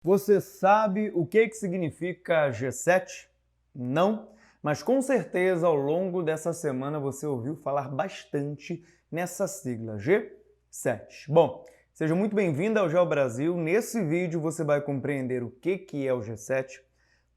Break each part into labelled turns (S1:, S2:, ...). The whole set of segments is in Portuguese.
S1: Você sabe o que significa G7? Não, mas com certeza ao longo dessa semana você ouviu falar bastante nessa sigla G7. Bom, seja muito bem-vindo ao Geo Brasil. Nesse vídeo você vai compreender o que é o G7,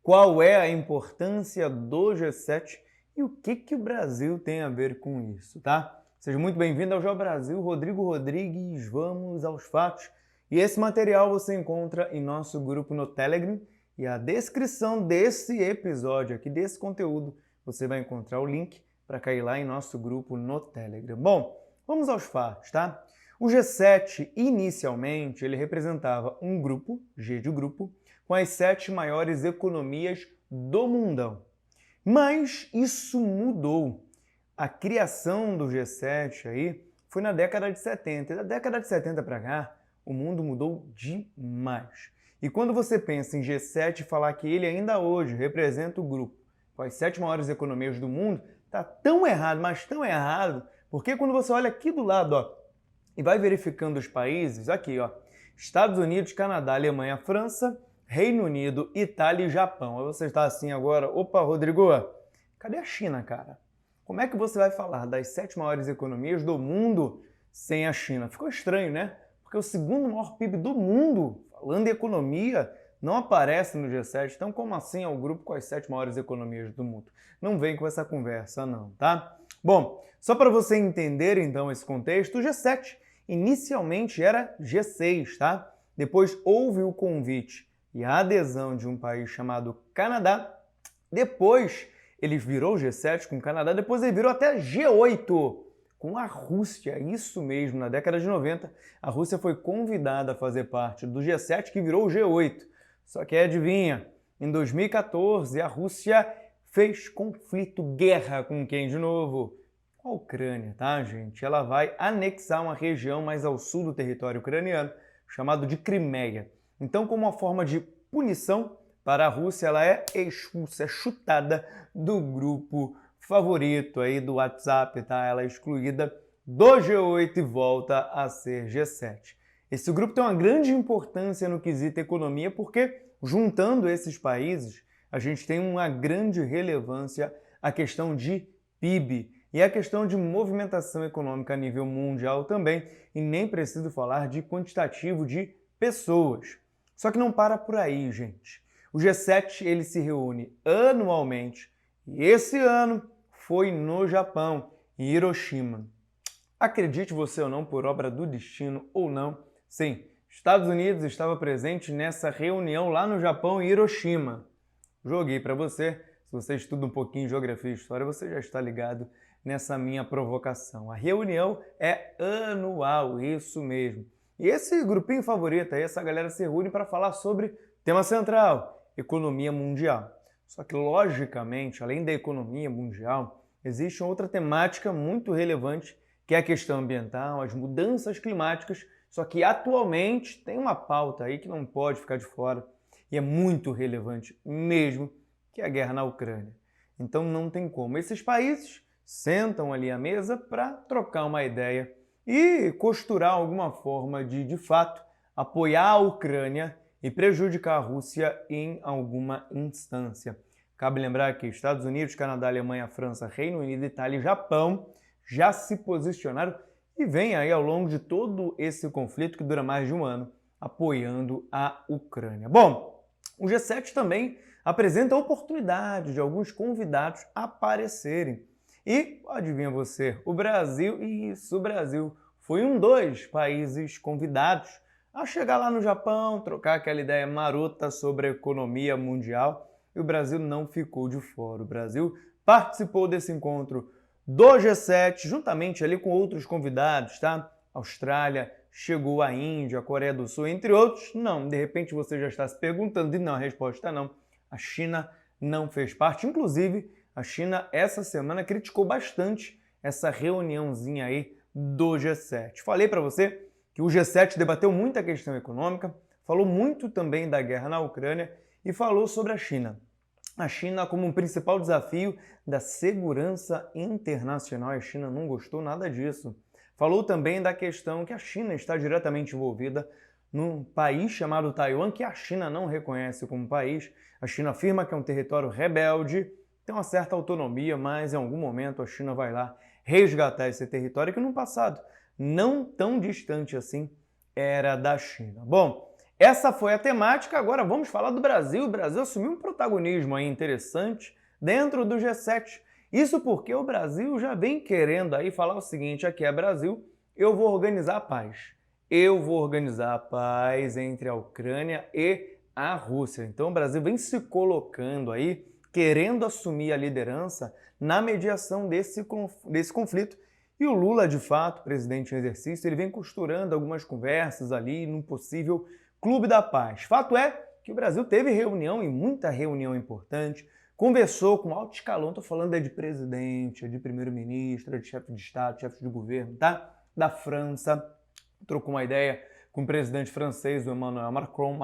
S1: qual é a importância do G7 e o que o Brasil tem a ver com isso, tá? Seja muito bem-vindo ao Geo Brasil, Rodrigo Rodrigues, vamos aos fatos. E esse material você encontra em nosso grupo no Telegram e a descrição desse episódio aqui, desse conteúdo, você vai encontrar o link para cair lá em nosso grupo no Telegram. Bom, vamos aos fatos, tá? O G7, inicialmente, ele representava um grupo, G de grupo, com as 7 maiores economias do mundão. Mas isso mudou. A criação do G7 aí foi na década de 70. E da década de 70 para cá, o mundo mudou demais. E quando você pensa em G7 e falar que ele ainda hoje representa o grupo com as 7 maiores economias do mundo, tá tão errado, mas tão errado, porque quando você olha aqui do lado, ó, e vai verificando os países, aqui, ó, Estados Unidos, Canadá, Alemanha, França, Reino Unido, Itália e Japão. Aí você está assim agora, opa, Rodrigo, cadê a China, cara? Como é que você vai falar das 7 maiores economias do mundo sem a China? Ficou estranho, né? Porque o segundo maior PIB do mundo, falando em economia, não aparece no G7. Então, como assim é o grupo com as 7 maiores economias do mundo? Não vem com essa conversa, não, tá? Bom, só para você entender, então, esse contexto, o G7 inicialmente era G6, tá? Depois houve o convite e a adesão de um país chamado Canadá. Depois ele virou G7 com o Canadá, depois ele virou até G8 com a Rússia. Isso mesmo, na década de 90, a Rússia foi convidada a fazer parte do G7, que virou o G8. Só que adivinha, em 2014 a Rússia fez conflito, guerra com quem de novo? Com a Ucrânia, tá, gente? Ela vai anexar uma região mais ao sul do território ucraniano, chamado de Crimeia. Então, como uma forma de punição para a Rússia, ela é expulsa, é chutada do grupo favorito aí do WhatsApp, tá? Ela é excluída do G8 e volta a ser G7. Esse grupo tem uma grande importância no quesito economia porque, juntando esses países, a gente tem uma grande relevância a questão de PIB e a questão de movimentação econômica a nível mundial também, e nem preciso falar de quantitativo de pessoas. Só que não para por aí, gente. O G7 ele se reúne anualmente e esse ano foi no Japão, em Hiroshima. Acredite você ou não, por obra do destino ou não, sim, Estados Unidos estava presente nessa reunião lá no Japão, em Hiroshima. Joguei para você, se você estuda um pouquinho de geografia e história, você já está ligado nessa minha provocação. A reunião é anual, isso mesmo. E esse grupinho favorito aí, essa galera se reúne para falar sobre tema central, economia mundial. Só que, logicamente, além da economia mundial, existe outra temática muito relevante, que é a questão ambiental, as mudanças climáticas, só que atualmente tem uma pauta aí que não pode ficar de fora, e é muito relevante mesmo, que é a guerra na Ucrânia. Então não tem como. Esses países sentam ali à mesa para trocar uma ideia e costurar alguma forma de fato, apoiar a Ucrânia e prejudicar a Rússia em alguma instância. Cabe lembrar que Estados Unidos, Canadá, Alemanha, França, Reino Unido, Itália e Japão já se posicionaram e vem aí ao longo de todo esse conflito que dura mais de um ano, apoiando a Ucrânia. Bom, o G7 também apresenta a oportunidade de alguns convidados aparecerem. E, adivinha você, o Brasil, isso, o Brasil foi um dos países convidados a chegar lá no Japão, trocar aquela ideia marota sobre a economia mundial, e o Brasil não ficou de fora. O Brasil participou desse encontro do G7, juntamente ali com outros convidados, tá? Austrália, chegou a Índia, a Coreia do Sul, entre outros. Não, de repente você já está se perguntando, e não, a resposta é não. A China não fez parte, inclusive a China essa semana criticou bastante essa reuniãozinha aí do G7. Falei para você que o G7 debateu muito a questão econômica, falou muito também da guerra na Ucrânia e falou sobre a China. A China como um principal desafio da segurança internacional. A China não gostou nada disso. Falou também da questão que a China está diretamente envolvida num país chamado Taiwan, que a China não reconhece como país. A China afirma que é um território rebelde, tem uma certa autonomia, mas em algum momento a China vai lá resgatar esse território que no passado, não tão distante assim, era da China. Bom, essa foi a temática, agora vamos falar do Brasil. O Brasil assumiu um protagonismo aí interessante dentro do G7. Isso porque o Brasil já vem querendo aí falar o seguinte: aqui é Brasil, eu vou organizar a paz. Eu vou organizar a paz entre a Ucrânia e a Rússia. Então o Brasil vem se colocando aí, querendo assumir a liderança na mediação desse conflito. E o Lula, de fato, presidente em exercício, ele vem costurando algumas conversas ali num possível Clube da Paz. Fato é que o Brasil teve reunião, e muita reunião importante, conversou com alto escalão, estou falando de presidente, de primeiro-ministro, de chefe de Estado, chefe de governo, tá? Da França, trocou uma ideia com o presidente francês, o Emmanuel Macron,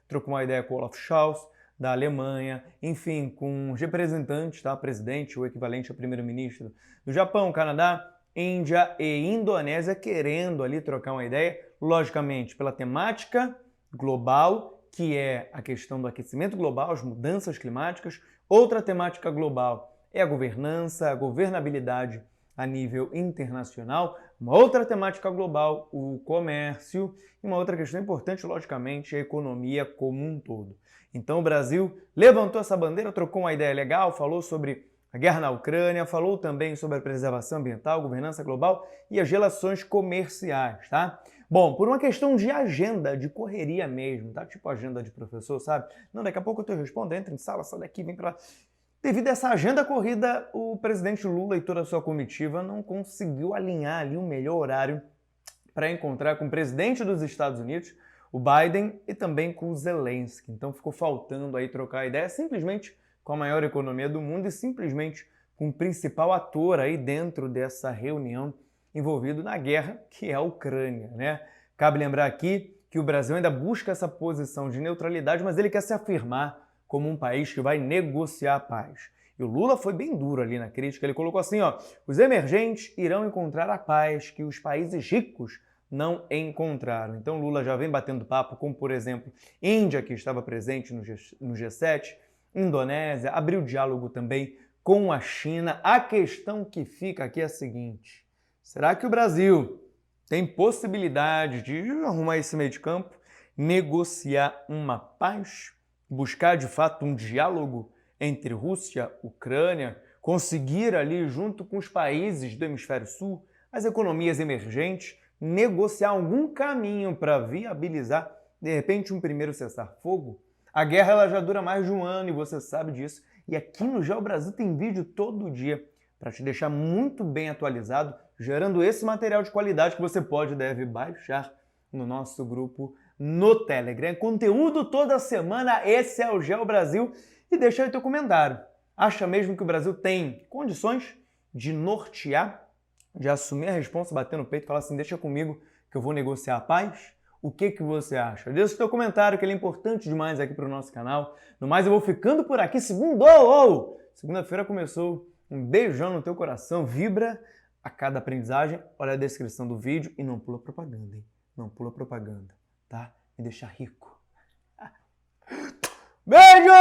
S1: trocou uma ideia com o Olaf Scholz, da Alemanha, enfim, com os representantes, tá? Presidente, o equivalente a primeiro-ministro do Japão, Canadá, Índia e Indonésia, querendo ali trocar uma ideia, logicamente, pela temática global, que é a questão do aquecimento global, as mudanças climáticas. Outra temática global é a governança, a governabilidade a nível internacional. Uma outra temática global, o comércio. E uma outra questão importante, logicamente, a economia como um todo. Então o Brasil levantou essa bandeira, trocou uma ideia legal, falou sobre a guerra na Ucrânia, falou também sobre a preservação ambiental, governança global e as relações comerciais, tá? Bom, por uma questão de agenda, de correria mesmo, tá? Tipo agenda de professor, sabe? Não, daqui a pouco eu te respondo, entra em sala, sai daqui, vem pra lá. Devido a essa agenda corrida, o presidente Lula e toda a sua comitiva não conseguiu alinhar ali um melhor horário para encontrar com o presidente dos Estados Unidos, o Biden, e também com o Zelensky. Então ficou faltando aí trocar ideia simplesmente com a maior economia do mundo e simplesmente com o principal ator aí dentro dessa reunião envolvido na guerra, que é a Ucrânia, né? Cabe lembrar aqui que o Brasil ainda busca essa posição de neutralidade, mas ele quer se afirmar como um país que vai negociar a paz. E o Lula foi bem duro ali na crítica, ele colocou assim, ó: os emergentes irão encontrar a paz que os países ricos não encontraram. Então Lula já vem batendo papo com, por exemplo, Índia, que estava presente no G7, Indonésia, abriu diálogo também com a China. A questão que fica aqui é a seguinte: será que o Brasil tem possibilidade de arrumar esse meio de campo, negociar uma paz, buscar de fato um diálogo entre Rússia e Ucrânia, conseguir ali junto com os países do hemisfério sul, as economias emergentes, negociar algum caminho para viabilizar, de repente, um primeiro cessar-fogo? A guerra ela já dura mais de um ano e você sabe disso. E aqui no GE Brasil tem vídeo todo dia para te deixar muito bem atualizado, gerando esse material de qualidade que você pode e deve baixar no nosso grupo no Telegram. Conteúdo toda semana, esse é o GE Brasil. E deixa aí teu comentário. Acha mesmo que o Brasil tem condições de nortear, de assumir a responsa, bater no peito e falar assim: deixa comigo que eu vou negociar a paz? O que você acha? Deixa o teu comentário, que ele é importante demais aqui para o nosso canal. No mais, eu vou ficando por aqui. Segunda-feira começou. Um beijão no teu coração. Vibra a cada aprendizagem. Olha a descrição do vídeo e não pula propaganda, hein? Não pula propaganda, tá? Me deixa rico. Beijo!